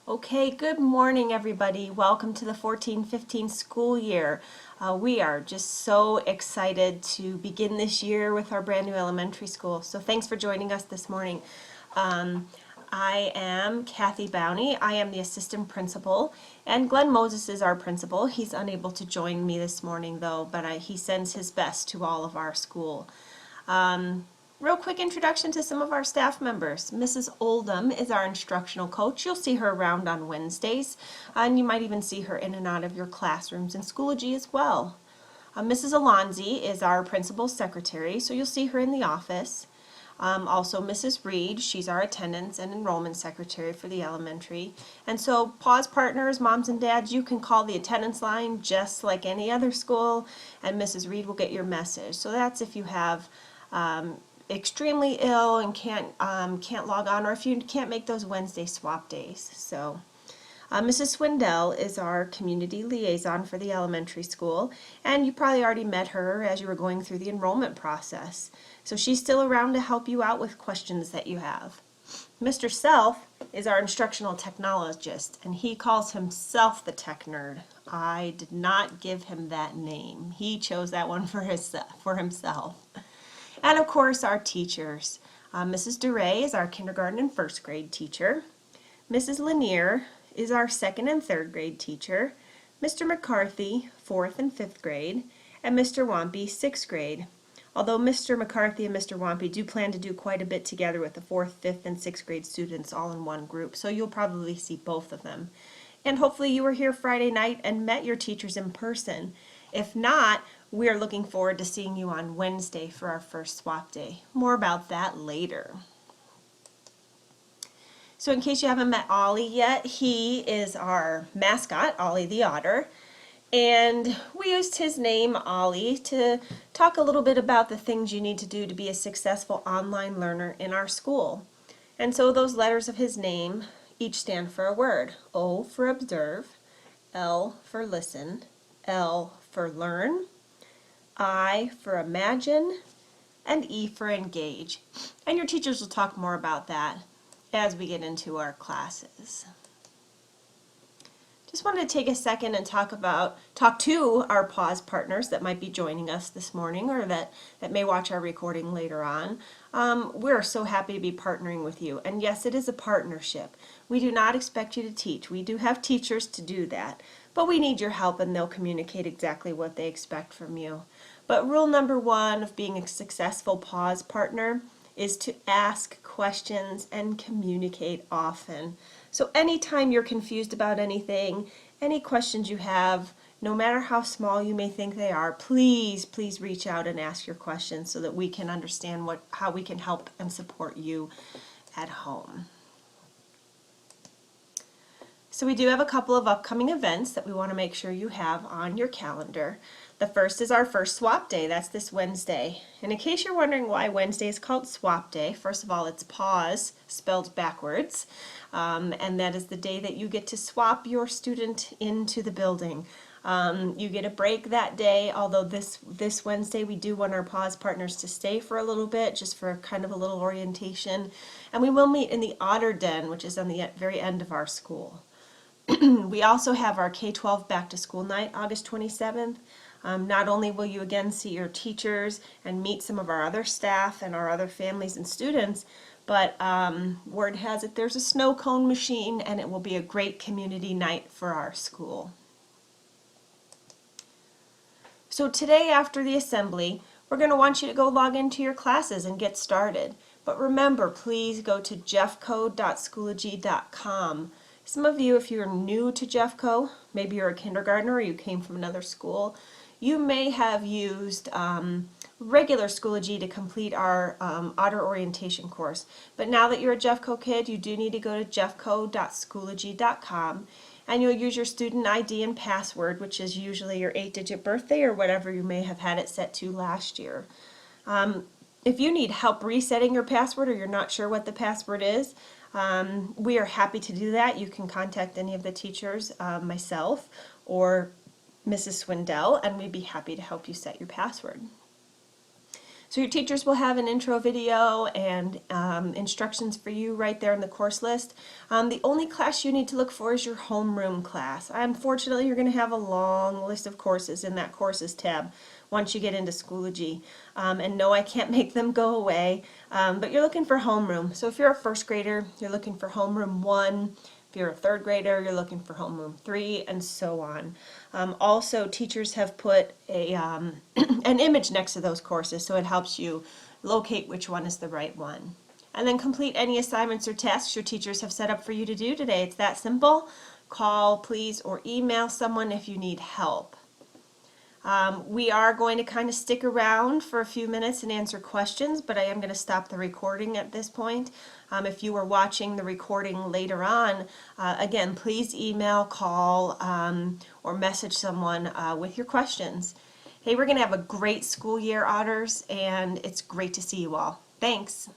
Okay, good morning everybody. Welcome to the 14-15 school year. We are just so excited to begin this year with our brand new elementary school. So thanks for joining us this morning. I am Kathy Bowney. I am the assistant principal, and Glenn Moses is our principal. He's unable to join me this morning though, but he sends his best to all of our school. Real quick introduction to some of our staff members. Mrs. Oldham is our instructional coach. You'll see her around on Wednesdays, and you might even see her in and out of your classrooms in Schoology as well. Mrs. Alonzi is our principal secretary, so you'll see her in the office. Also Mrs. Reed, she's our attendance and enrollment secretary for the elementary. And so pause partners, moms and dads, you can call the attendance line just like any other school, and Mrs. Reed will get your message. So that's if you have extremely ill and can't log on, or if you can't make those Wednesday swap days. So Mrs. Swindell is our community liaison for the elementary school, and you probably already met her as you were going through the enrollment process. So she's still around to help you out with questions that you have. Mr. Self is our instructional technologist, and he calls himself the tech nerd. I did not give him that name. He chose that one for himself. And of course our teachers. Mrs. DeRay is our kindergarten and first grade teacher. Mrs. Lanier is our second and third grade teacher. Mr. McCarthy, fourth and fifth grade. And Mr. Wampy, sixth grade. Although Mr. McCarthy and Mr. Wampy do plan to do quite a bit together with the fourth, fifth, and sixth grade students all in one group, so you'll probably see both of them. And hopefully you were here Friday night and met your teachers in person. If not, we are looking forward to seeing you on Wednesday for our first swap day. More about that later. So in case you haven't met Ollie yet, he is our mascot, Ollie the otter. And we used his name, Ollie, to talk a little bit about the things you need to do to be a successful online learner in our school. And so those letters of his name each stand for a word. O for observe, L for listen, L for learn, I for imagine, and E for engage. And your teachers will talk more about that as we get into our classes. Just wanted to take a second and talk to our pause partners that might be joining us this morning, or that may watch our recording later on. We're so happy to be partnering with you, and yes, it is a partnership. We do not expect you to teach. We do have teachers to do that, but we need your help, and they'll communicate exactly what they expect from you. But rule number one of being a successful pause partner is to ask questions and communicate often. So anytime you're confused about anything, any questions you have, no matter how small you may think they are, please reach out and ask your questions so that we can understand how we can help and support you at home. So we do have a couple of upcoming events that we want to make sure you have on your calendar. The first is our first swap day. That's this Wednesday. And in case you're wondering why Wednesday is called swap day, first of all, it's pause spelled backwards. And that is the day that you get to swap your student into the building. You get a break that day, although this Wednesday we do want our pause partners to stay for a little bit, just for kind of a little orientation. And we will meet in the Otter Den, which is on the very end of our school. We also have our K-12 back to school night, August 27th. Not only will you again see your teachers and meet some of our other staff and our other families and students, but word has it there's a snow cone machine, and it will be a great community night for our school. So today after the assembly, we're going to want you to go log into your classes and get started. But remember, please go to jeffco.schoology.com. Some of you, if you're new to Jeffco, maybe you're a kindergartner or you came from another school, you may have used regular Schoology to complete our Otter orientation course. But now that you're a Jeffco kid, you do need to go to jeffco.schoology.com, and you'll use your student ID and password, which is usually your 8-digit birthday or whatever you may have had it set to last year. If you need help resetting your password, or you're not sure what the password is, we are happy to do that. You can contact any of the teachers, myself or Mrs. Swindell, and we'd be happy to help you set your password. So your teachers will have an intro video and instructions for you right there in the course list. The only class you need to look for is your homeroom class. Unfortunately, you're going to have a long list of courses in that courses tab once you get into Schoology. And no, I can't make them go away, but you're looking for homeroom. So if you're a first grader, you're looking for homeroom 1. If you're a third grader, you're looking for homeroom 3, and so on. Also, teachers have put a an image next to those courses, so it helps you locate which one is the right one. And then complete any assignments or tasks your teachers have set up for you to do today. It's that simple. Call, please, or email someone if you need help. We are going to kind of stick around for a few minutes and answer questions, but I am going to stop the recording at this point. If you were watching the recording later on, again, please email, call, or message someone with your questions. Hey, we're going to have a great school year, Otters, and it's great to see you all. Thanks.